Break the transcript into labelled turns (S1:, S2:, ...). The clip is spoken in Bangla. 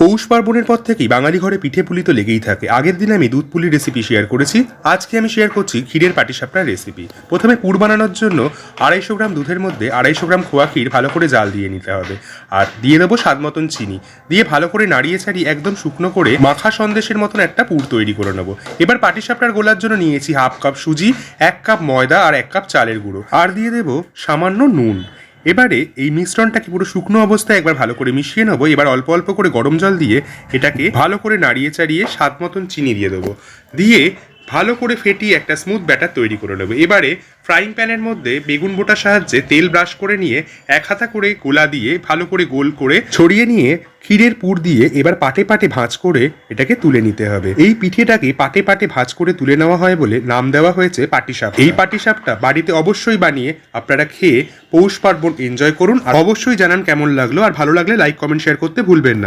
S1: পৌষ পার্বণের পর থেকেই বাঙালি ঘরে পিঠে পুলি তো লেগেই থাকে। আগের দিন আমি দুধ পুলির রেসিপি শেয়ার করেছি, আজকে আমি শেয়ার করছি ক্ষীরের পাটিসাপটার রেসিপি। প্রথমে পুর বানানোর জন্য 250 গ্রাম দুধের মধ্যে 250 গ্রাম খোয়া ক্ষীর ভালো করে জাল দিয়ে নিতে হবে, আর দিয়ে দেবো স্বাদ মতন চিনি, দিয়ে ভালো করে নাড়িয়ে ছাড়িয়ে একদম শুকনো করে মাখা সন্দেশের মতন একটা পুর তৈরি করে নেবো। এবার পাটিসাপটার গোলার জন্য নিয়েছি 1/2 কাপ সুজি, 1 কাপ ময়দা আর 1 কাপ চালের গুঁড়ো, আর দিয়ে দেবো সামান্য নুন। এবারে এই মিশ্রণটাকে পুরো শুকনো অবস্থায় একবার ভালো করে মিশিয়ে নেবো। এবার অল্প অল্প করে গরম জল দিয়ে এটাকে ভালো করে নাড়িয়ে চাড়িয়ে স্বাদ মতন চিনি দিয়ে দেবো, দিয়ে ভালো করে ফেটিয়ে একটা স্মুথ ব্যাটার তৈরি করে নেবো। এবারে ফ্রাইং প্যানের মধ্যে বেগুন বোটার সাহায্যে তেল ব্রাশ করে নিয়ে 1 হাতা করে গোলা দিয়ে ভালো করে গোল করে ছড়িয়ে নিয়ে ক্ষীরের পুর দিয়ে এবার পাটে পাটে ভাঁজ করে এটাকে তুলে নিতে হবে। এই পিঠেটাকে পাটে পাটে ভাঁজ করে তুলে নেওয়া হয় বলে নাম দেওয়া হয়েছে পাটিসাপটা। এই পাটিসাপটা বাড়িতে অবশ্যই বানিয়ে আপনারা খেয়ে পৌষ পার্বণ এনজয় করুন, আর অবশ্যই জানান কেমন লাগলো, আর ভালো লাগলে লাইক কমেন্ট শেয়ার করতে ভুলবেন না।